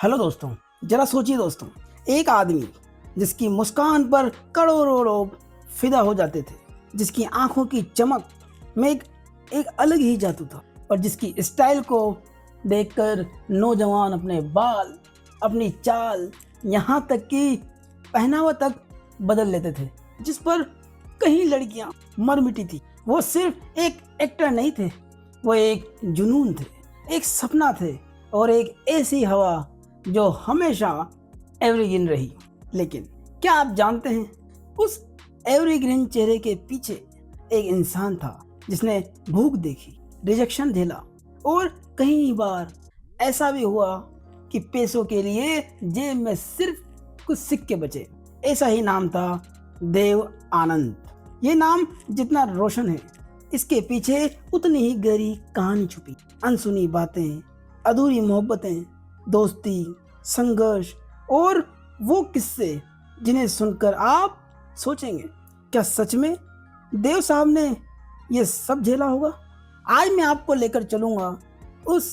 Hello दोस्तों, जरा सोचिए दोस्तों, एक आदमी जिसकी मुस्कान पर करोड़ों लोग फिदा हो जाते थे, जिसकी आंखों की चमक में एक अलग ही जादू था और जिसकी स्टाइल को देखकर नौजवान अपने बाल, अपनी चाल, यहाँ तक कि पहनावा तक बदल लेते थे, जिस पर कहीं लड़कियां मर मिटी थी। वो सिर्फ एक एक्टर नहीं थे, वो एक जुनून थे, एक सपना थे और एक ऐसी हवा जो हमेशा एवरग्रीन रही। लेकिन क्या आप जानते हैं, उस एवरग्रीन चेहरे के पीछे एक इंसान था जिसने भूख देखी, रिजेक्शन झेला और कई बार ऐसा भी हुआ कि पैसों के लिए जेब में सिर्फ कुछ सिक्के बचे। ऐसा ही नाम था देव आनंद। ये नाम जितना रोशन है, इसके पीछे उतनी ही गहरी कहानी छुपी, अनसुनी बातें, अधूरी मोहब्बतें, दोस्ती, संघर्ष और वो किस्से जिन्हें सुनकर आप सोचेंगे, क्या सच में देव साहब ने ये सब झेला होगा? आज मैं आपको लेकर चलूंगा उस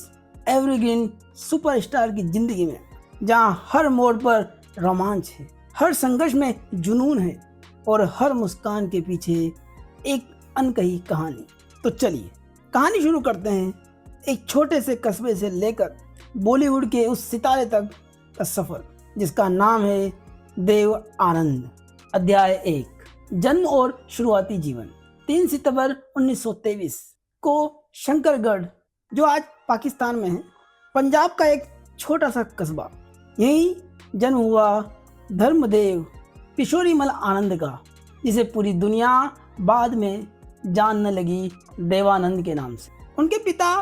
एवरग्रीन सुपरस्टार की जिंदगी में, जहां हर मोड़ पर रोमांच है, हर संघर्ष में जुनून है और हर मुस्कान के पीछे एक अनकही कहानी। तो चलिए कहानी शुरू करते हैं। एक छोटे से कस्बे से लेकर बॉलीवुड के उस सितारे तक का सफर, जिसका नाम है देव आनंद। अध्याय 1, जन्म और शुरुआती जीवन। 3 सितंबर 1923 को शंकरगढ़, जो आज पाकिस्तान में है, पंजाब का एक छोटा सा कस्बा, यहीं जन्म हुआ धर्मदेव किशोरीमल आनंद का, जिसे पूरी दुनिया बाद में जानने लगी देवानंद के नाम से। उनके पिता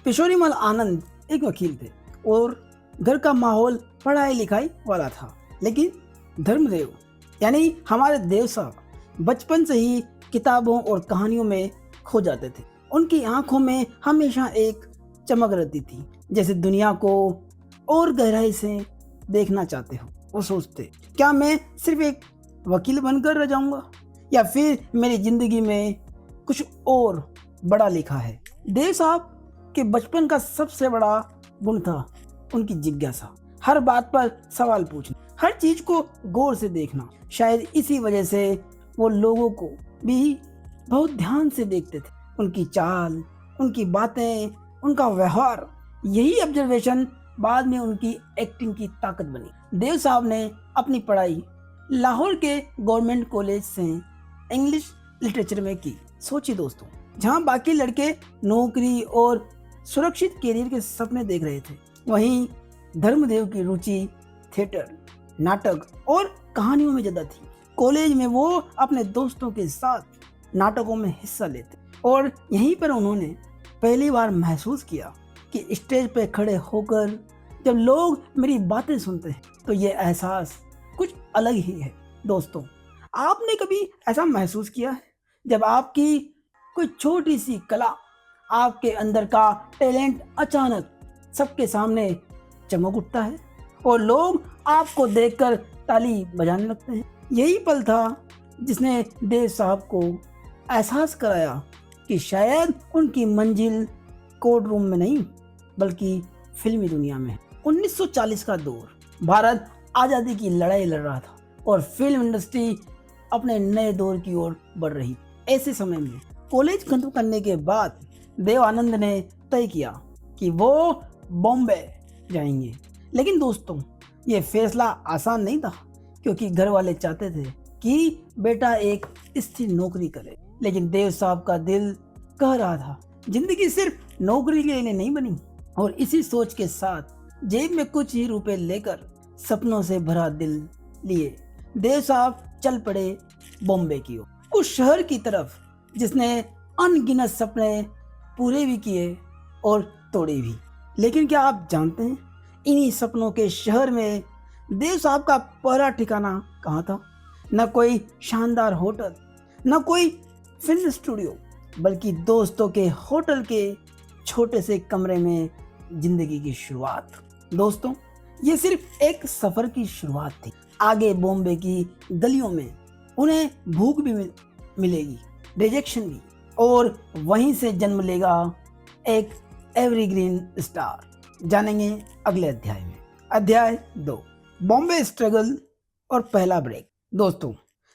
किशोरीमल आनंद एक वकील थे और घर का माहौल पढ़ाई लिखाई वाला था। लेकिन धर्मदेव यानी हमारे देव साहब बचपन से ही किताबों और कहानियों में खो जाते थे। उनकी आंखों में हमेशा एक चमक रहती थी, जैसे दुनिया को और गहराई से देखना चाहते हो। वो सोचते, क्या मैं सिर्फ एक वकील बनकर रह जाऊंगा या फिर मेरी जिंदगी में कुछ और बड़ा लिखा है। देव साहब के बचपन का सबसे बड़ा गुण था उनकी जिज्ञासा, हर बात पर सवाल पूछना, हर चीज को गौर से देखना। शायद इसी वजह से वो लोगों को भी बहुत ध्यान से देखते थे। उनकी चाल, उनकी बातें, उनका व्यवहार, यही ऑब्जर्वेशन बाद में उनकी एक्टिंग की ताकत बनी। देव साहब ने अपनी पढ़ाई लाहौर के गवर्नमेंट कॉलेज से इंग्लिश लिटरेचर में की। सोचिए दोस्तों, जहां बाकी लड़के नौकरी और सुरक्षित करियर के सपने देख रहे थे, वहीं धर्मदेव की रुचि थिएटर, नाटक और कहानियों में ज्यादा थी। कॉलेज में वो अपने दोस्तों के साथ नाटकों में हिस्सा लेते और यहीं पर उन्होंने पहली बार महसूस किया कि स्टेज पे खड़े होकर जब लोग मेरी बातें सुनते हैं तो ये एहसास कुछ अलग ही है। दोस्तों, आपने कभी ऐसा महसूस किया है जब आपकी कोई छोटी सी कला, आपके अंदर का टैलेंट अचानक सबके सामने चमक उठता है और लोग आपको देखकर ताली बजाने लगते हैं? यही पल था जिसने देव साहब को एहसास कराया कि शायद उनकी मंजिल कोर्ट रूम में नहीं बल्कि फिल्मी दुनिया में है। 1940 का दौर, भारत आज़ादी की लड़ाई लड़ रहा था और फिल्म इंडस्ट्री अपने नए दौर की ओर बढ़ रही। ऐसे समय में कॉलेज खत्म करने के बाद देव आनंद ने तय किया कि वो बॉम्बे जाएंगे। लेकिन दोस्तों, ये फैसला आसान नहीं था, क्योंकि घर वाले चाहते थे कि बेटा एक स्थिर नौकरी करे। लेकिन देव साहब का दिल कह रहा था, जिंदगी सिर्फ नौकरी के लिए नहीं बनी। और इसी सोच के साथ जेब में कुछ ही रुपए लेकर सपनों से भरा दिल लिए देव साहब चल पड़े बॉम्बे की ओर, उस शहर की तरफ जिसने अनगिनत सपने पूरे भी किए और तोड़े भी। लेकिन क्या आप जानते हैं, इन्हीं सपनों के शहर में देव साहब का पहला ठिकाना कहाँ था? न कोई शानदार होटल, न कोई फिल्म स्टूडियो, बल्कि दोस्तों के होटल के छोटे से कमरे में जिंदगी की शुरुआत। दोस्तों, ये सिर्फ एक सफर की शुरुआत थी। आगे बॉम्बे की गलियों में उन्हें भूख भी मिलेगी, रिजेक्शन भी, और वहीं से जन्म लेगा एक एवरग्रीन स्टार। जानेंगे अगले अध्याय में। अध्याय 2, बॉम्बे स्ट्रगल और पहला ब्रेक। दोस्तों,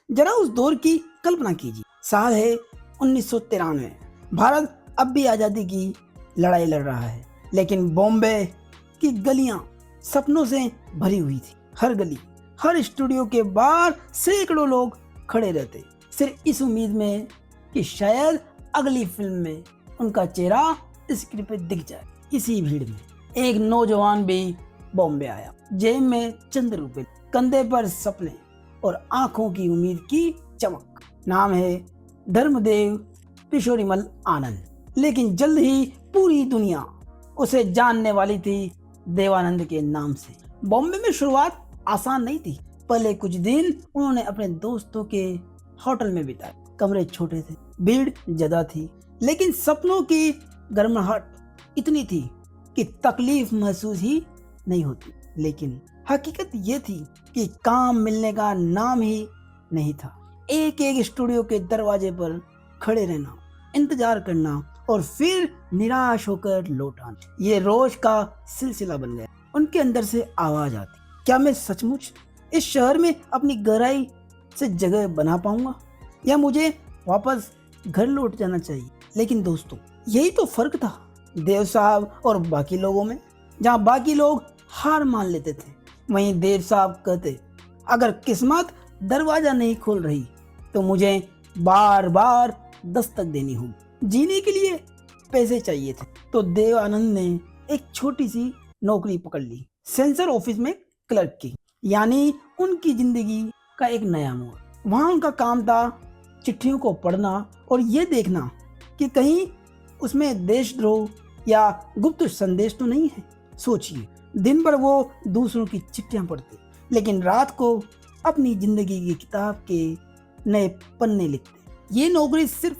जरा उस दौर की कल्पना कीजिए। साल है 1993। भारत अब भी आज़ादी की लड़ाई लड़ रहा है, लेकिन बॉम्बे की गलियां सपनों से भरी हुई थी। हर गली, हर स्टूडियो के बाहर सैकड़ों लोग खड़े रहते, सिर्फ इस उम्मीद में कि शायद अगली फिल्म में उनका चेहरा स्क्रीन पे दिख जाए। इसी भीड़ में एक नौजवान भी बॉम्बे आया, जेब में चंद रुपए, कंधे पर सपने और आंखों की उम्मीद की चमक। नाम है धर्मदेव किशोरीमल आनंद। लेकिन जल्द ही पूरी दुनिया उसे जानने वाली थी देवानंद के नाम से। बॉम्बे में शुरुआत आसान नहीं थी। पहले कुछ दिन उन्होंने अपने दोस्तों के होटल में बिताए। कमरे छोटे थे, भीड़ ज्यादा थी, लेकिन सपनों की गर्माहट इतनी थी कि तकलीफ महसूस ही नहीं होती। लेकिन हकीकत ये थी कि काम मिलने का नाम ही नहीं था। एक एक स्टूडियो के दरवाजे पर खड़े रहना, इंतजार करना और फिर निराश होकर लौट आना, ये रोज का सिलसिला बन गया। उनके अंदर से आवाज आती, क्या मैं सचमुच इस शहर में अपनी गहराई से जगह बना पाऊंगा, या मुझे वापस घर लौट जाना चाहिए। लेकिन दोस्तों, यही तो फर्क था देव साहब और बाकी लोगों में। जहां बाकी लोग हार मान लेते थे, वहीं देव साहब कहते, अगर किस्मत दरवाजा नहीं खोल रही तो मुझे बार बार दस्तक देनी होगी। जीने के लिए पैसे चाहिए थे, तो देव आनंद ने एक छोटी सी नौकरी पकड़ ली, सेंसर ऑफिस में क्लर्क की। यानी उनकी जिंदगी का एक नया मोड़। वहां उनका काम था चिट्ठियों को पढ़ना और ये देखना कि कहीं उसमें देशद्रोह या गुप्त संदेश तो नहीं है। सोचिए, दिन भर वो दूसरों की चिट्ठियां पढ़ते, लेकिन रात को अपनी जिंदगी की किताब के नए पन्ने लिखते। ये नौकरी सिर्फ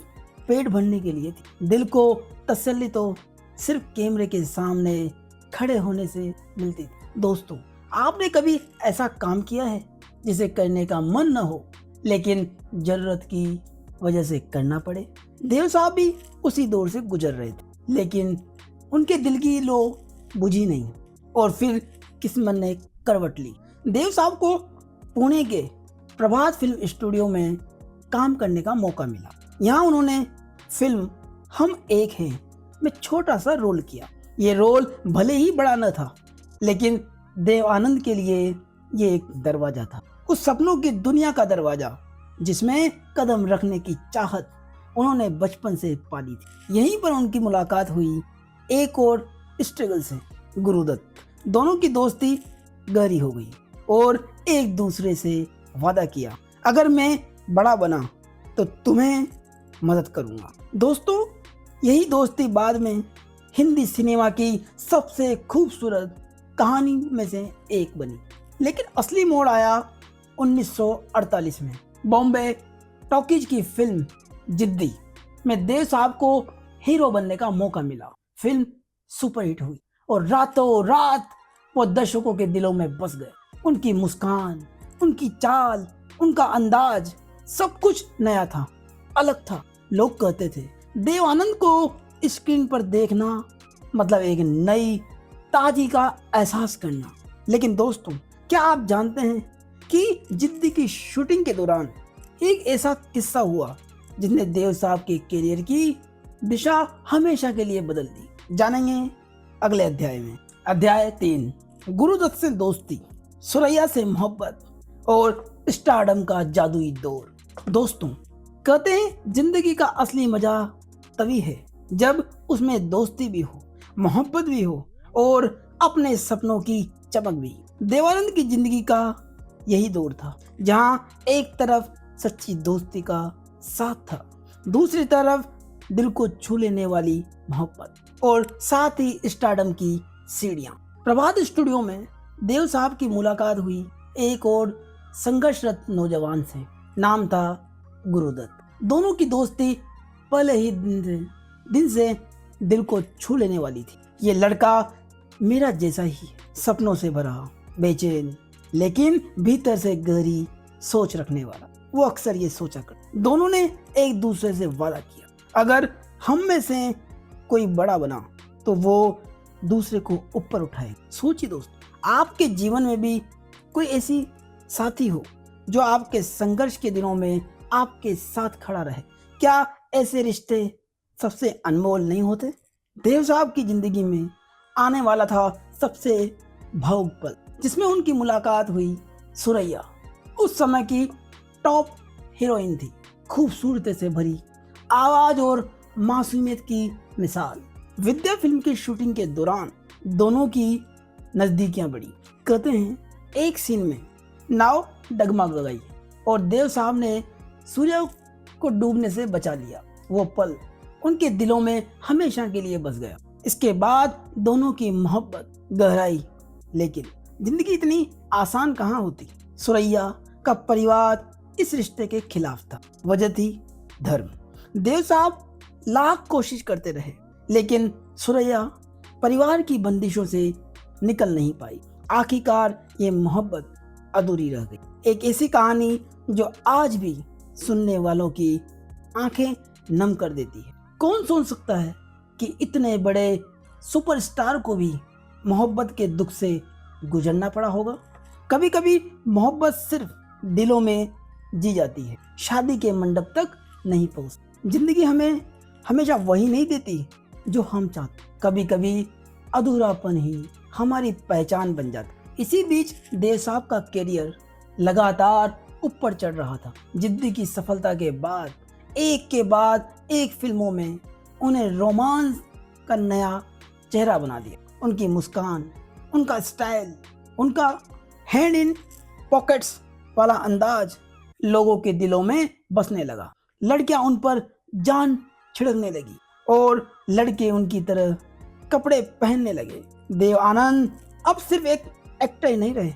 पेट भरने के लिए थी। दिल को तसल्ली तो सिर्फ कैमरे के सामने खड़े होने से मिलती थी। दोस्तों, आपने कभी ऐसा काम किया है जिसे करने का मन न हो, लेकिन जरूरत की वजह से करना पड़े? देव साहब भी उसी दौर से गुजर रहे थे, लेकिन उनके दिल की लो बुझी नहीं और फिर किस्मत ने करवट ली। देव साहब को पुणे के प्रभात फिल्म स्टूडियो में काम करने का मौका मिला। यहाँ उन्होंने फिल्म हम एक हैं में छोटा सा रोल किया। ये रोल भले ही बड़ा न था, लेकिन देव आनंद के लिए ये एक दरवाजा था, उस सपनों की दुनिया का दरवाजा जिसमें कदम रखने की चाहत उन्होंने बचपन से पाली थी। यहीं पर उनकी मुलाकात हुई एक और स्ट्रगल से, गुरुदत्त। दोनों की दोस्ती गहरी हो गई और एक दूसरे से वादा किया, अगर मैं बड़ा बना तो तुम्हें मदद करूंगा। दोस्तों, यही दोस्ती बाद में हिंदी सिनेमा की सबसे खूबसूरत कहानी में से एक बनी। लेकिन असली मोड़ आया 1948 में। बॉम्बे टॉकीज की फिल्म जिद्दी में देव साहब को हीरो बनने का मौका मिला। फिल्म सुपरहिट हुई और रातों रात वो दर्शकों के दिलों में बस गए। उनकी मुस्कान, उनकी चाल, उनका अंदाज, सब कुछ नया था, अलग था। लोग कहते थे देव आनंद को स्क्रीन पर देखना मतलब एक नई ताजगी का एहसास करना। लेकिन दोस्तों, क्या आप जानते हैं कि जिद्दी की शूटिंग के दौरान एक ऐसा किस्सा हुआ जिसने देव साहब के करियर की दिशा हमेशा के लिए बदल दी? जानेंगे अगले अध्याय में। अध्याय 3, गुरुदत्त से दोस्ती, सुरैया से मोहब्बत और स्टारडम का जादुई दौर। दोस्तों, कहते हैं जिंदगी का असली मजा तभी है जब उसमें दोस्ती भी हो, मोहब्बत भी हो और अपने सपनों की चमक भी। देवानंद की जिंदगी का यही दौर था, जहां एक तरफ सच्ची दोस्ती का साथ था, दूसरी तरफ दिल को छू लेने वाली मोहब्बत और साथ ही स्टारडम की सीढ़ियां। प्रभात स्टूडियो में देव साहब की मुलाकात हुई एक और संघर्षरत नौजवान से, नाम था गुरुदत्त। दोनों की दोस्ती पहले ही दिन से दिल को छू लेने वाली थी। ये लड़का मेरा जैसा ही सपनों से भरा, बेचैन, लेकिन भीतर से गहरी सोच रखने वाला। वो अक्सर ये सोचा कर। दोनों ने एक दूसरे से वादा किया, अगर हम में से कोई बड़ा बना तो वो दूसरे को ऊपर उठाएगा। सोचिए दोस्तों, आपके जीवन में भी कोई ऐसी साथी हो जो आपके संघर्ष के दिनों में आपके साथ खड़ा रहे? क्या ऐसे रिश्ते सबसे अनमोल नहीं होते? देव साहब की जिंदगी में आने वाला था सबसे भावुक पल, जिसमें उनकी मुलाकात हुई सुरैया। उस समय की टॉप हीरोइन थी, खूबसूरती से भरी आवाज और मासूमियत की मिसाल। विद्या फिल्म की शूटिंग के दौरान दोनों की नजदीकियां बढ़ी। कहते हैं एक सीन में नाव डगमग गई और देव साहब ने सूर्य को डूबने से बचा लिया। वो पल उनके दिलों में हमेशा के लिए बस गया। इसके बाद दोनों की मोहब्बत गहराई, लेकिन जिंदगी इतनी आसान कहाँ होती। सुरैया का परिवार इस रिश्ते के खिलाफ था। वजह थी धर्म। देव साहब लाख कोशिश करते रहे, लेकिन सुरैया परिवार की बंदिशों से निकल नहीं पाई। आखिरकार ये मोहब्बत अधूरी रह गई। एक ऐसी कहानी जो आज भी सुनने वालों की आंखें नम कर देती है। कौन सोच सकता है कि इतने बड़े सुपरस्टार को भी मोहब्बत के दुख से गुजरना पड़ा होगा। कभी कभी मोहब्बत सिर्फ दिलों में जी जाती है, शादी के मंडप तक नहीं पहुंचती। जिंदगी हमें हमेशा वही नहीं देती जो हम चाहते। कभी कभी अधूरापन ही हमारी पहचान बन जाता। इसी बीच देव साहब का करियर लगातार ऊपर चढ़ रहा था। जिद्दी की सफलता के बाद एक फिल्मों में उन्हें रोमांस का नया चेहरा बना दिया। उनकी मुस्कान, उनका स्टाइल, उनका हैंड इन पॉकेट्स वाला अंदाज लोगों के दिलों में बसने लगा। लड़कियां उन पर जान छिड़कने लगी और लड़के उनकी तरह कपड़े पहनने लगे। देव आनंद अब सिर्फ एक एक्टर ही नहीं रहे,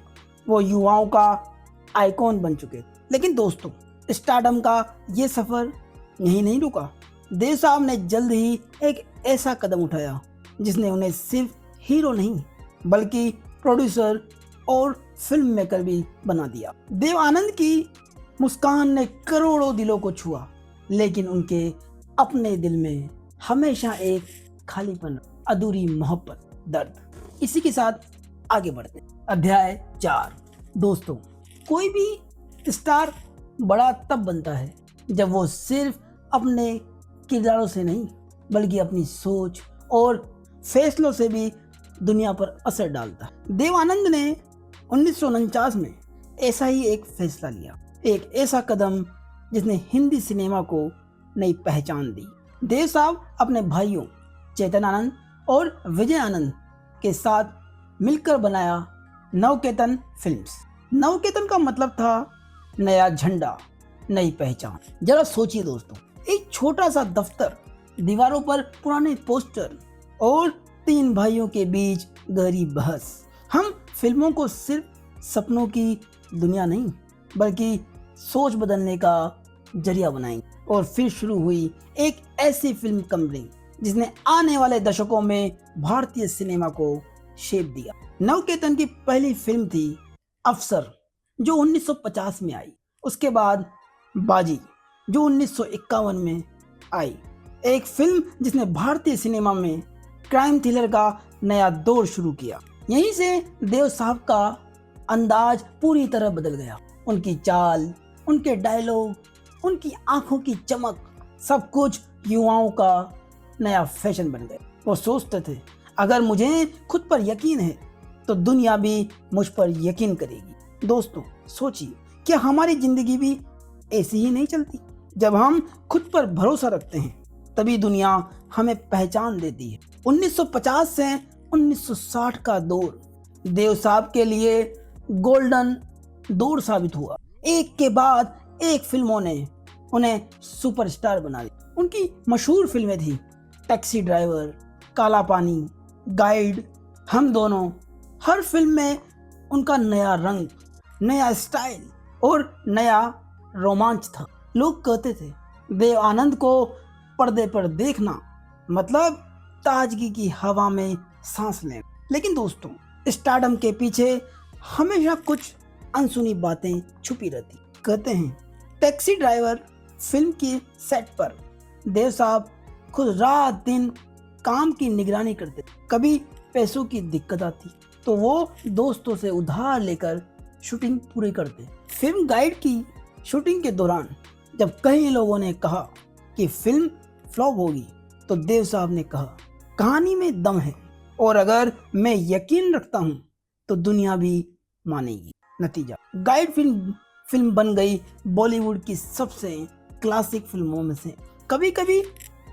वो युवाओं का आइकॉन बन चुके। लेकिन दोस्तों, स्टारडम का ये सफर यहीं नहीं रुका। देव साहब ने जल्द ही एक ऐसा कदम उठाया जिसने उन्हें सिर्फ हीरो नहीं बल्कि प्रोड्यूसर और फिल्म मेकर भी बना दिया। देव आनंद की मुस्कान ने करोड़ों दिलों को छुआ, लेकिन उनके अपने दिल में हमेशा एक खालीपन, अधूरी मोहब्बत, दर्द। इसी के साथ आगे बढ़ते हैं। अध्याय 4। दोस्तों, कोई भी स्टार बड़ा तब बनता है जब वो सिर्फ अपने किरदारों से नहीं बल्कि अपनी सोच और फैसलों से भी दुनिया पर असर डालता है। देव आनंद ने 1949 में ऐसा ही एक फैसला लिया, एक ऐसा कदम जिसने हिंदी सिनेमा को नई पहचान दी। देव साहब अपने भाइयों चेतन आनंद और विजय आनंद के साथ मिलकर बनाया नवकेतन फिल्म्स। नवकेतन का मतलब था नया झंडा, नई पहचान। जरा सोचिए दोस्तों, एक छोटा सा दफ्तर, दीवारों पर पुराने पोस्टर और 3 भाइयों के बीच गहरी बहस। हम फिल्मों को सिर्फ सपनों की दुनिया नहीं बल्कि सोच बदलने का जरिया बनाएंगे। और फिर शुरू हुई एक ऐसी फिल्म कंपनी जिसने आने वाले दशकों में भारतीय सिनेमा को शेप दिया। नवकेतन की पहली फिल्म थी अफसर, जो 1950 में आई। उसके बाद बाजी, जो 1951 में आई। एक फिल्म जिसने भारतीय सिनेमा में क्राइम थ्रिलर का नया दौर शुरू किया। यहीं से देव साहब का अंदाज पूरी तरह बदल गया। उनकी चाल, उनके डायलॉग, उनकी आंखों की चमक, सब कुछ युवाओं का नया फैशन बन गया। वो सोचते थे, अगर मुझे खुद पर यकीन है तो दुनिया भी मुझ पर यकीन करेगी। दोस्तों, सोचिए, क्या हमारी जिंदगी भी ऐसी ही नहीं चलती? जब हम खुद पर भरोसा रखते हैं तभी दुनिया हमें पहचान देती है। 1950 से 1960 का दौर देव साहब के लिए गोल्डन दौर साबित हुआ। एक के बाद एक फिल्मों ने उन्हें सुपरस्टार बना दिया। उनकी मशहूर फिल्में थी टैक्सी ड्राइवर, काला पानी, गाइड, हम दोनों। हर फिल्म में उनका नया रंग, नया स्टाइल और नया रोमांच था। लोग कहते थे देव आनंद को पर्दे पर देखना मतलब ताजगी की हवा में सांस लेना। लेकिन दोस्तों, स्टारडम के पीछे हमेशा कुछ अनसुनी बातें छुपी रहती। कहते हैं टैक्सी ड्राइवर फिल्म की सेट पर देव साहब खुद रात दिन काम की निगरानी करते। कभी पैसों की दिक्कत आती, तो वो दोस्तों से उधार लेकर शूटिंग पूरी करते। फिल्म गाइड की शूटिंग के दौरान जब कई लोगों ने कहा कि फिल्म फ्लॉप होगी, तो देव साहब ने कहा कहानी में दम है और अगर मैं यकीन रखता हूँ तो दुनिया भी मानेगी। नतीजा गाइड फिल्म बन गई बॉलीवुड की सबसे क्लासिक फिल्मों में से। कभी कभी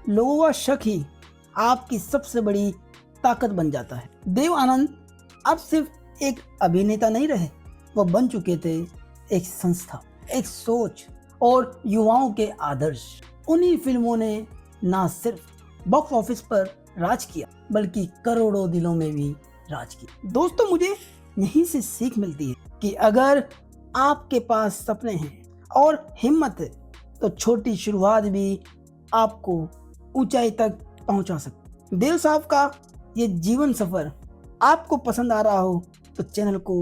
लोगों का शक ही आपकी सबसे बड़ी ताकत बन जाता है। देव आनंद अब सिर्फ एक अभिनेता नहीं रहे, वो बन चुके थे एक संस्था, एक सोच और युवाओं के आदर्श। उन्हीं फिल्मों ने ना सिर्फ बॉक्स ऑफिस पर राज किया बल्कि करोड़ों दिलों में भी राज किया। दोस्तों, मुझे यहीं से सीख मिलती है कि अगर आपके पास सपने हैं और हिम्मत है तो छोटी शुरुआत भी आपको ऊंचाई तक पहुंचा सकती। देव साहब का ये जीवन सफर आपको पसंद आ रहा हो तो चैनल को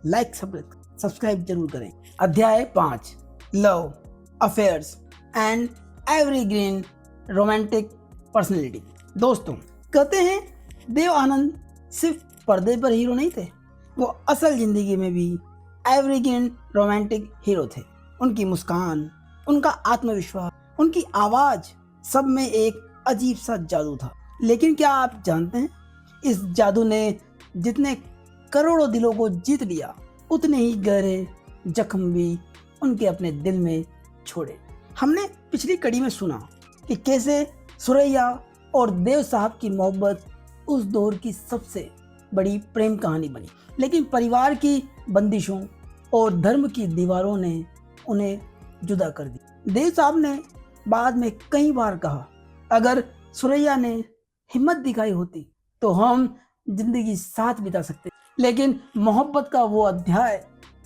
लाइक सब्सक्राइब जरूर करें। अध्याय 5 love affairs and evergreen romantic personality. दोस्तों, कहते हैं देव आनंद सिर्फ पर्दे पर हीरो नहीं थे, वो असल जिंदगी में भी एवरग्रीन रोमांटिक हीरो थे। उनकी मुस्कान, उनका आत्मविश्वास, उनकी आवाज, सब में एक अजीब सा जादू था। लेकिन क्या आप जानते हैं, इस जादू ने जितने करोड़ों दिलों को जीत लिया, उतने ही गहरे जख्म भी उनके अपने दिल में छोड़े। हमने पिछली कड़ी में सुना कि कैसे सुरैया और देव साहब की मोहब्बत उस दौर की सबसे बड़ी प्रेम कहानी बनी, लेकिन परिवार की बंदिशों और धर्म की दीवारों ने उन्हें जुदा कर दिया। देव साहब ने बाद में कई बार कहा, अगर सुरैया ने हिम्मत दिखाई होती तो हम जिंदगी साथ बिता सकते, लेकिन मोहब्बत का वो अध्याय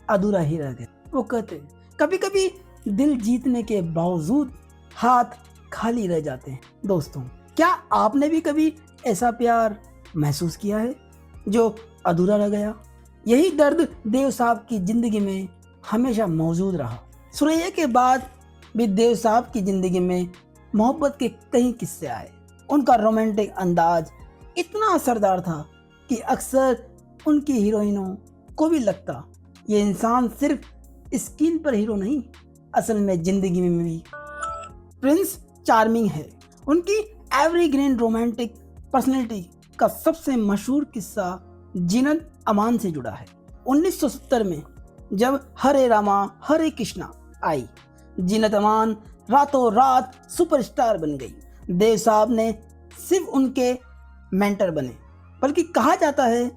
अधूरा ही रह गया। वो कहते, कभी कभी दिल जीतने के बावजूद हाथ खाली रह जाते हैं। दोस्तों, क्या आपने भी कभी ऐसा प्यार महसूस किया है जो अधूरा रह गया? यही दर्द देव साहब की जिंदगी में हमेशा मौजूद रहा। सुरैया के बाद भी देव साहब की जिंदगी में मोहब्बत के कई किस्से आए। उनका रोमांटिक अंदाज इतना असरदार था कि अक्सर उनकी हीरोइनों को भी लगता ये इंसान सिर्फ स्क्रीन पर हीरो नहीं, असल में जिंदगी में भी प्रिंस चार्मिंग है। उनकी एवरग्रीन रोमांटिक पर्सनैलिटी का सबसे मशहूर किस्सा जीनत अमान से जुड़ा है। 1970 में जब हरे रामा हरे कृष्णा आई, जीनत अमान रातों रात सुपरस्टार बन गई। देव साहब ने सिर्फ उनके मेंटर बने, बल्कि कहा जाता है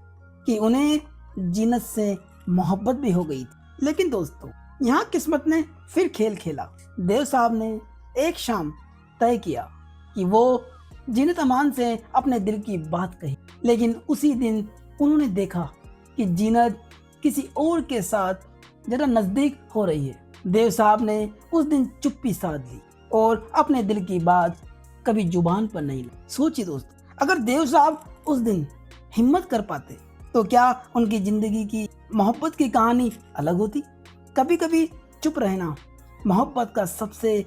कि उन्हें जीनत से मोहब्बत भी हो गई थी। लेकिन दोस्तों, यहाँ किस्मत ने फिर खेल खेला। देव साहब ने एक शाम तय किया कि वो जीनत अमान से अपने दिल की बात कही, लेकिन उसी दिन उन्होंने देखा कि जीनत किसी और के साथ जरा नजदीक हो रही है। देव साहब ने उस दिन चुप्पी साध ली और अपने दिल की बात कभी जुबान पर नहीं ली। सोचिए दोस्तों, अगर देव साहब उस दिन हिम्मत कर पाते तो क्या उनकी जिंदगी की मोहब्बत की कहानी अलग होती। कभी कभी चुप रहना मोहब्बत का सबसे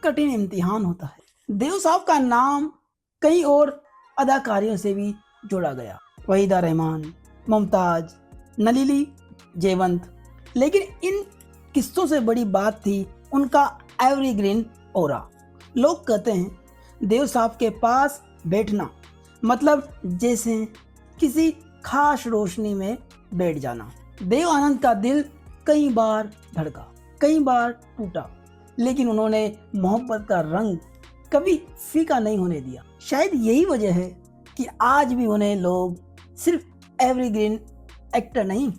कठिन इम्तिहान होता है। देव साहब का नाम कई और अदाकारियों से भी जोड़ा गया, वहीदा रहमान, मुमताज, नलिनी जयवंत। लेकिन इन किस्सों से बड़ी बात थी उनका एवरग्रीन ऑरा। लोग कहते हैं देव साहब के पास बैठना मतलब जैसे किसी खास रोशनी में बैठ जाना। देव आनंद का दिल कई बार धड़का, कई बार टूटा, लेकिन उन्होंने मोहब्बत का रंग कभी फीका नहीं होने दिया। शायद यही वजह है कि आज भी उन्हें लोग सिर्फ एवरग्रीन एक्टर नहीं,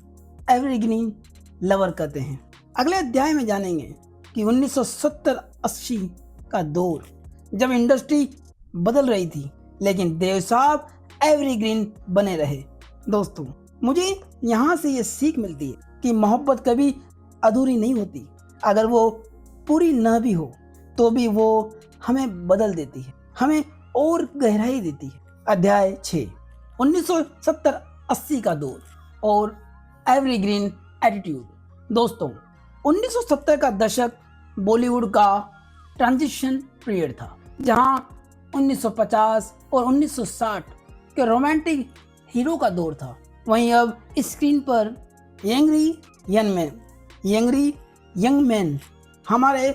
एवरग्रीन लवर कहते हैं। अगले अध्याय में जानेंगे कि 1970-80 का दौर जब इंडस्ट्री बदल रही थी, लेकिन देव साहब एवरग्रीन बने रहे। दोस्तों, मुझे यहाँ से ये सीख मिलती है कि मोहब्बत कभी अधूरी नहीं होती। अगर वो पूरी न भी हो तो भी वो हमें बदल देती है, हमें और गहराई देती है। अध्याय 6 1970-80 का दौर और एवरग्रीन एटीट्यूड। दोस्तों, 1970 का दशक बॉलीवुड का ट्रांजिशन पीरियड था, जहां 1950 और 1960 के रोमांटिक हीरो का दौर था। वहीं अब स्क्रीन पर यंगरी यंग मैन हमारे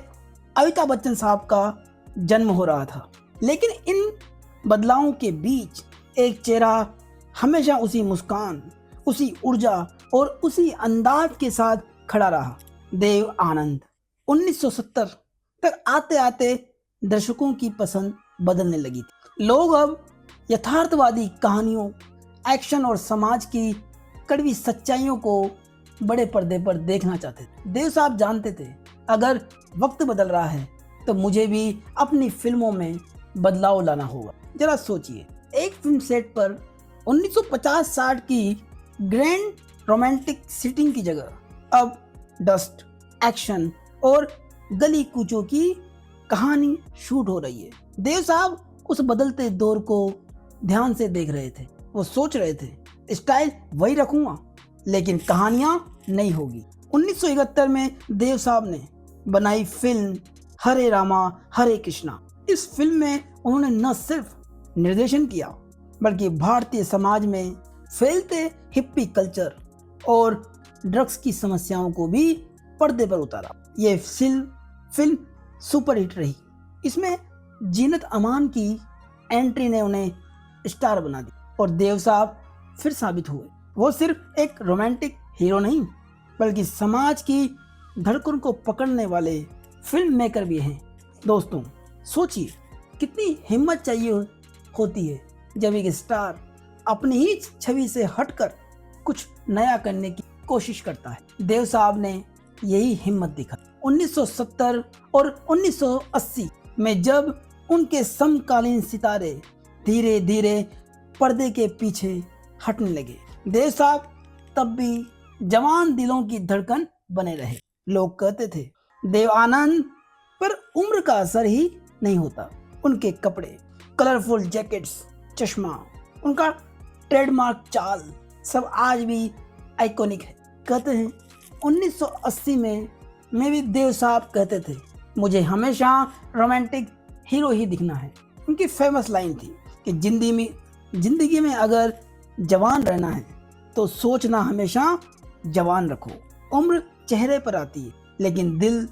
अमिताभ बच्चन साहब का जन्म हो रहा था। लेकिन इन बदलावों के बीच एक चेहरा हमेशा उसी मुस्कान, उसी ऊर्जा और उसी अंदाज के साथ खड़ा रहा, देव आनंद। 1970 तक आते आते दर्शकों की पसंद बदलने लगी थी। लोग अब यथार्थवादी कहानियों, एक्शन और समाज की कड़वी सच्चाइयों को बड़े पर्दे पर देखना चाहते थे। देव साहब जानते थे, अगर वक्त बदल रहा है तो मुझे भी अपनी फिल्मों में बदलाव लाना होगा। जरा सोचिए, एक फिल्म सेट पर 1950-60 की ग्रैंड रोमांटिक सेटिंग की जगह अब डस्ट, एक्शन और गली कूचों की कहानी शूट हो रही है। देव साहब उस बदलते दौर को ध्यान से देख रहे थे। वो सोच रहे थे, स्टाइल वही रखूंगा लेकिन कहानियां नई होगी। 1971 में देव साहब ने बनाई फिल्म हरे रामा हरे कृष्णा। इस फिल्म में उन्होंने न सिर्फ निर्देशन किया बल्कि भारतीय समाज में फैलते हिप्पी कल्चर और ड्रग्स की समस्याओं को भी पर्दे पर उतारा। ये फिल्म सुपरहिट रही। इसमें जीनत अमान की एंट्री ने उन्हें स्टार बना दी और देव साहब फिर साबित हुए वो सिर्फ एक रोमांटिक हीरो नहीं बल्कि समाज की धड़कन को पकड़ने वाले फिल्म मेकर भी हैं। दोस्तों, सोचिए कितनी हिम्मत चाहिए होती है जब एक स्टार अपनी ही छवि से हटकर कुछ नया करने की कोशिश करता है। देव साहब ने यही हिम्मत दिखा। 1970 और 1980 में जब उनके समकालीन सितारे धीरे धीरे पर्दे के पीछे हटने लगे, देव साहब तब भी जवान दिलों की धड़कन बने रहे। लोग कहते थे देव आनंद पर उम्र का असर ही नहीं होता। उनके कपड़े, कलरफुल जैकेट्स, चश्मा, उनका ट्रेडमार्क चाल सब आज भी आइकॉनिक है। कहते हैं 1980 में भी देव साहब कहते थे, मुझे हमेशा रोमांटिक हीरो ही दिखना है। उनकी फेमस लाइन थी कि जिंदगी में अगर जवान रहना है तो सोचना हमेशा जवान रखो। उम्र चेहरे पर आती है लेकिन दिल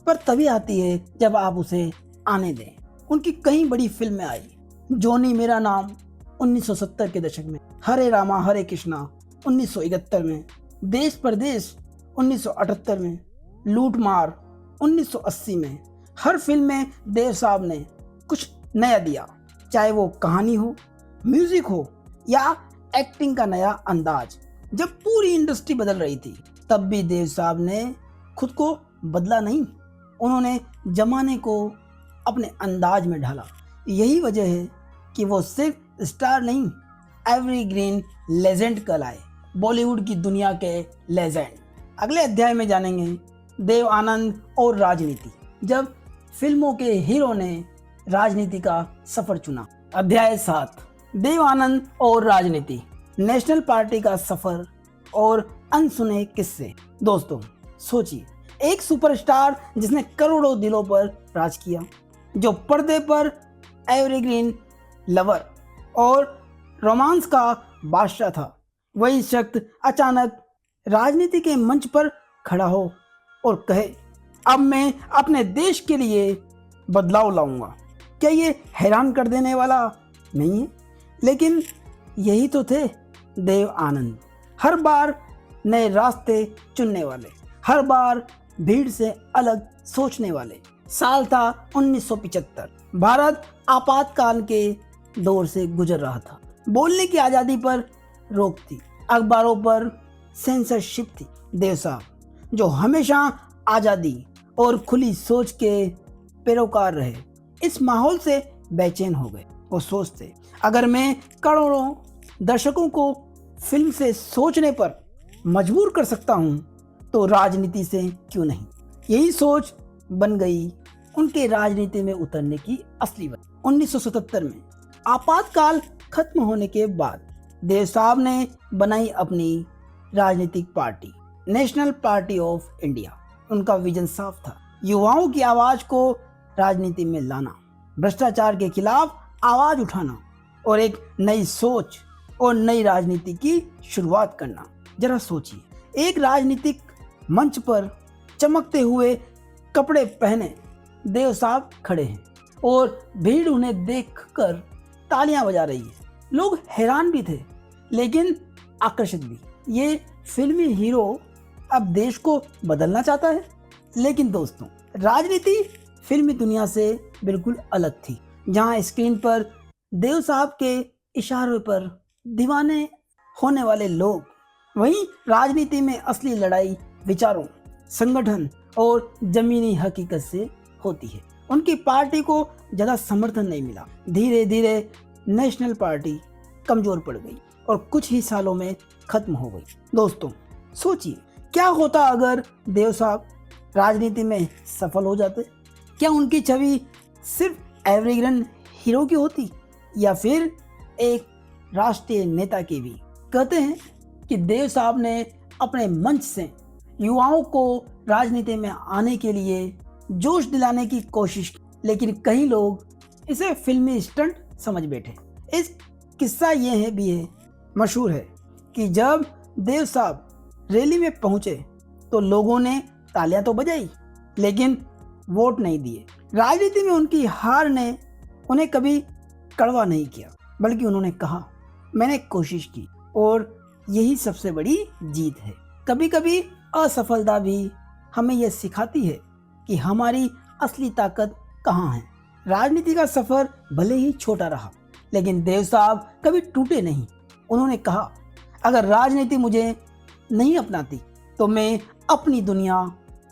पर तभी आती है जब आप उसे आने दें। उनकी कई बड़ी फिल्में आई। जॉनी मेरा नाम 1970 के दशक में, हरे रामा हरे कृष्णा 1971 में, देश परदेश 1978 में, लूट मार 1980 में। हर फिल्म में देव साहब ने कुछ नया दिया, चाहे वो कहानी हो, म्यूजिक हो या एक्टिंग का नया अंदाज। जब पूरी इंडस्ट्री बदल रही थी तब भी देव साहब ने खुद को बदला नहीं। उन्होंने जमाने को अपने अंदाज में ढाला। यही वजह है कि वो सिर्फ स्टार नहीं, एवरग्रीन लेजेंड कहलाए, बॉलीवुड की दुनिया के लेजेंड। अगले अध्याय में जानेंगे देव आनंद और राजनीति, जब फिल्मों के हीरो ने राजनीति का सफर चुना। अध्याय 7, देव आनंद और राजनीति, नेशनल पार्टी का सफर और अनसुने किस्से। दोस्तों, सोचिए, एक सुपरस्टार जिसने करोड़ों दिलों पर राज किया, जो पर्दे पर एवरग्रीन लवर और रोमांस का बादशाह था, वही शख्स अचानक राजनीति के मंच पर खड़ा हो और कहे, अब मैं अपने देश के लिए बदलाव लाऊंगा। क्या ये हैरान कर देने वाला नहीं है? लेकिन यही तो थे देव आनंद। हर बार नए रास्ते चुनने वाले, हर बार भीड़ से अलग सोचने वाले। साल था 1975। भारत आपातकाल के दौर से गुजर रहा था। बोलने की आज़ादी पर रोक थी, अखबारों पर सेंसरशिप थी। देव साहब, जो हमेशा आज़ादी और खुली सोच के पैरोकार रहे, इस माहौल से बेचैन हो गए। वो सोचते, अगर मैं करोड़ों दर्शकों को फिल्म से सोचने पर मजबूर कर सकता हूं तो राजनीति से क्यों नहीं। यही सोच बन गई उनके राजनीति में उतरने की असली वजह। 1977 में आपातकाल खत्म होने के बाद देव साहब ने बनाई अपनी राजनीतिक party, national party of India. उनका विजन साफ था, युवाओं की आवाज को राजनीति में लाना, भ्रष्टाचार के खिलाफ आवाज उठाना और एक नई सोच और नई राजनीति की शुरुआत करना। जरा सोचिए, एक राजनीतिक मंच पर चमकते हुए कपड़े पहने देव साहब खड़े हैं और भीड़ उन्हें देखकर तालियां बजा रही है। लोग हैरान भी थे लेकिन आकर्षित भी। ये फिल्मी हीरो अब देश को बदलना चाहता है। लेकिन दोस्तों, राजनीति फिल्मी दुनिया से बिल्कुल अलग थी, जहां स्क्रीन पर देव साहब के इशारों पर दीवाने होने वाले लोग, वहीं राजनीति में असली लड़ाई विचारों, संगठन और जमीनी हकीकत से होती है। उनकी पार्टी को ज़्यादा समर्थन नहीं मिला। धीरे धीरे नेशनल पार्टी कमजोर पड़ गई और कुछ ही सालों में खत्म हो गई। दोस्तों, सोचिए, क्या होता अगर देव साहब राजनीति में सफल हो जाते? क्या उनकी छवि सिर्फ एवरग्रीन हीरो की होती या फिर एक राष्ट्रीय नेता की भी? कहते हैं कि देव साहब ने अपने मंच से युवाओं को राजनीति में आने के लिए जोश दिलाने की कोशिश की, लेकिन कई लोग इसे फिल्मी स्टंट समझ बैठे। इस किस्सा ये भी है मशहूर है कि जब देव साहब रैली में पहुंचे तो लोगों ने तालियां तो बजाई लेकिन वोट नहीं दिए। राजनीति में उनकी हार ने उन्हें कभी कड़वा नहीं किया, बल्कि उन्होंने कहा, मैंने कोशिश की और यही सबसे बड़ी जीत है। कभी कभी असफलता भी हमें यह सिखाती है कि हमारी असली ताकत कहाँ है। राजनीति का सफर भले ही छोटा रहा, लेकिन देव साहब कभी टूटे नहीं। उन्होंने कहा, अगर राजनीति मुझे नहीं अपनाती तो मैं अपनी दुनिया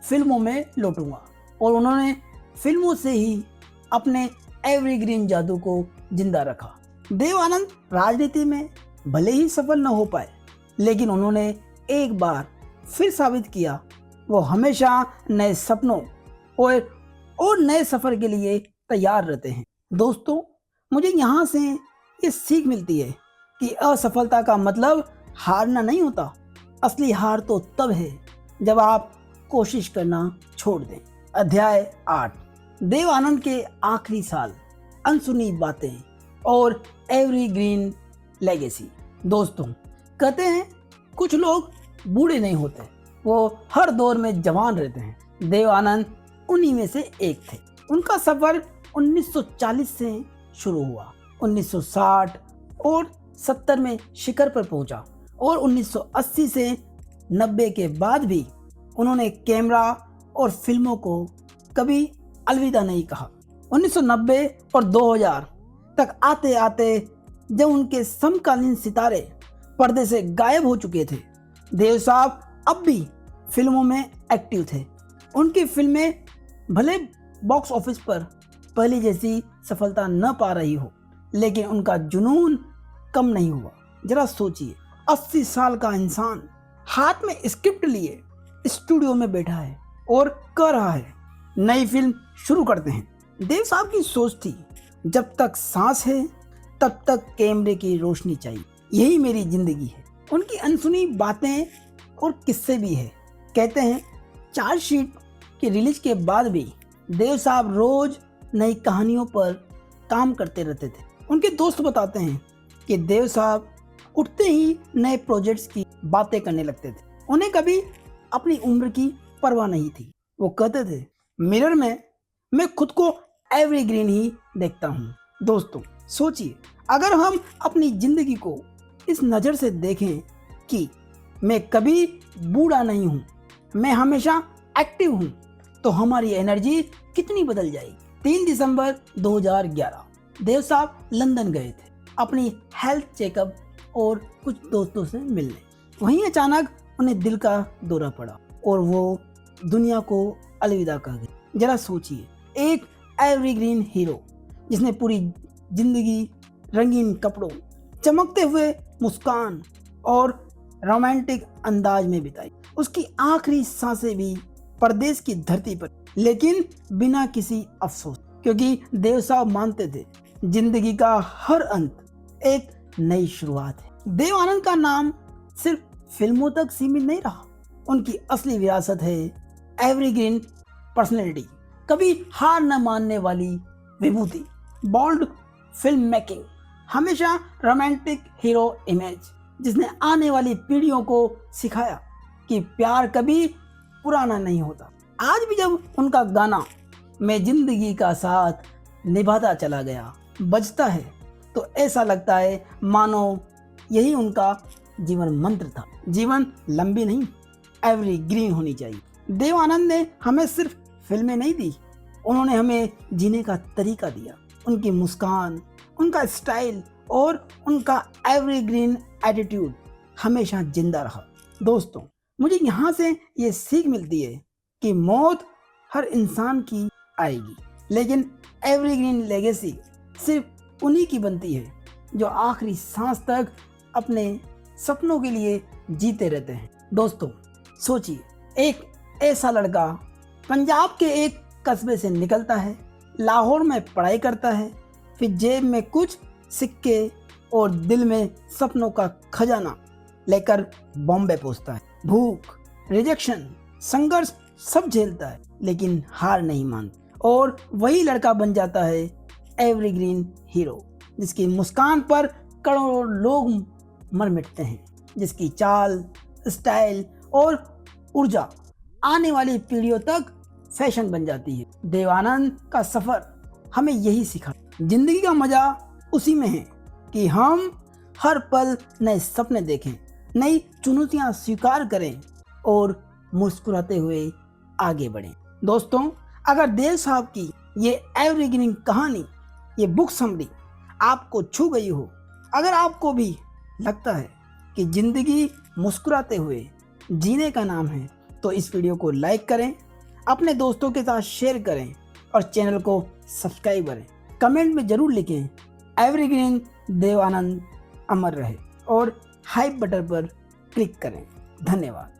फिल्मों में लौटूंगा। और उन्होंने फिल्मों से ही अपने एवरग्रीन जादू को जिंदा रखा। देव आनंद राजनीति में भले ही सफल न हो पाए, लेकिन उन्होंने एक बार फिर साबित किया वो हमेशा नए सपनों और नए सफर के लिए तैयार रहते हैं। दोस्तों, मुझे यहाँ से ये सीख मिलती है कि असफलता का मतलब हारना नहीं होता। असली हार तो तब है जब आप कोशिश करना छोड़ दें। अध्याय 8, देव आनंद के आखिरी साल, अनसुनी बातें और एवरग्रीन लेगेसी। दोस्तों, कहते हैं कुछ लोग बूढ़े नहीं होते, वो हर दौर में जवान रहते हैं। देव आनंद उन्हीं में से एक थे। उनका सफर 1940 से शुरू हुआ, 1960 और 70 में शिखर पर पहुंचा और 1980 से 90 के बाद भी उन्होंने कैमरा और फिल्मों को कभी अलविदा नहीं कहा। 1990 और 2000 तक आते आते जब उनके समकालीन सितारे पर्दे से गायब हो चुके थे, देव साहब अब भी फिल्मों में एक्टिव थे। उनकी फिल्में भले बॉक्स ऑफिस पर पहले जैसी सफलता न पा रही हो, लेकिन उनका जुनून कम नहीं हुआ। जरा सोचिए, 80 साल का इंसान हाथ में स्क्रिप्ट लिए स्टूडियो में बैठा है और कह रहा है, नई फिल्म शुरू करते हैं। देव साहब की सोच थी, जब तक सांस है तब तक कैमरे की रोशनी चाहिए, यही मेरी जिंदगी है। उनकी अनसुनी बातें और किस्से भी है। कहते हैं चार्जशीट की रिलीज के बाद भी देव साहब रोज नई कहानियों पर काम करते रहते थे। उनके दोस्त बताते हैं कि देव साहब उठते ही नए प्रोजेक्ट्स की बातें करने लगते थे। उन्हें कभी अपनी उम्र की परवाह नहीं थी। वो कहते थे, मिरर में मैं खुद को एवरग्रीन ही देखता हूँ। दोस्तों, सोचिए, अगर हम अपनी जिंदगी को इस नज़र से देखें कि मैं कभी बूढ़ा नहीं हूँ, मैं हमेशा एक्टिव हूँ, तो हमारी एनर्जी कितनी बदल जाएगी। 3 दिसंबर 2011 देव साहब लंदन गए थे अपनी हेल्थ चेकअप और कुछ दोस्तों से मिलने। वहीं अचानक उन्हें दिल का दौरा पड़ा और वो दुनिया को अलविदा कह गए। जरा सोचिए, एक एवरग्रीन हीरो जिसने पूरी जिंदगी रंगीन कपड़ों, चमकते हुए मुस्कान और रोमांटिक अंदाज में बिताई, उसकी आखिरी सांसें भी परदेश की धरती पर, लेकिन बिना किसी अफसोस, क्योंकि देव साहब मानते थे जिंदगी का हर अंत एक नई शुरुआत है। देव आनंद का नाम सिर्फ फिल्मों तक सीमित नहीं रहा, उनकी असली विरासत है एवरग्रीन पर्सनैलिटी, कभी हार न मानने वाली विभूति, बोल्ड फिल्म मेकिंग, हमेशा रोमांटिक हीरो इमेज, जिसने आने वाली पीढ़ियों को सिखाया कि प्यार कभी पुराना नहीं होता। आज भी जब उनका गाना मैं जिंदगी का साथ निभाता चला गया बजता है तो ऐसा लगता है मानो यही उनका जीवन मंत्र था। जीवन लंबी नहीं, एवरग्रीन होनी चाहिए। देव आनंद ने हमें सिर्फ फिल्में नहीं दी, उन्होंने हमें जीने का तरीका दिया। उनकी मुस्कान, उनका स्टाइल और उनका एवरग्रीन एटीट्यूड हमेशा जिंदा रहा। दोस्तों, मुझे यहाँ से ये सीख मिलती है कि मौत हर इंसान की आएगी, लेकिन एवरग्रीन लेगेसी सिर्फ उन्हीं की बनती है जो आखिरी सांस तक अपने सपनों के लिए जीते रहते हैं। दोस्तों, सोचिए, एक ऐसा लड़का पंजाब के एक कस्बे से निकलता है, लाहौर में पढ़ाई करता है, फिर जेब में कुछ सिक्के और दिल में सपनों का खजाना लेकर बॉम्बे पहुंचता है। भूख, रिजेक्शन, संघर्ष सब झेलता है, लेकिन हार नहीं मानता और वही लड़का बन जाता है एवरग्रीन हीरो, जिसकी मुस्कान पर करोड़ों लोग मर मिटते हैं, जिसकी चाल, स्टाइल और ऊर्जा आने वाली पीढ़ियों तक फैशन बन जाती है। देव आनंद का सफर हमें यही सिखा, जिंदगी का मजा उसी में है कि हम हर पल नए सपने देखें, नई चुनौतियां स्वीकार करें और मुस्कुराते हुए आगे बढ़ें। दोस्तों, अगर देव साहब की ये एवरग्रीन कहानी, ये बुक समरी आपको छू गई हो, अगर आपको भी लगता है कि जिंदगी मुस्कुराते हुए जीने का नाम है, तो इस वीडियो को लाइक करें, अपने दोस्तों के साथ शेयर करें और चैनल को सब्सक्राइब करें। कमेंट में जरूर लिखें एवरग्रीन देव आनंद अमर रहे और हाइप बटन पर क्लिक करें। धन्यवाद।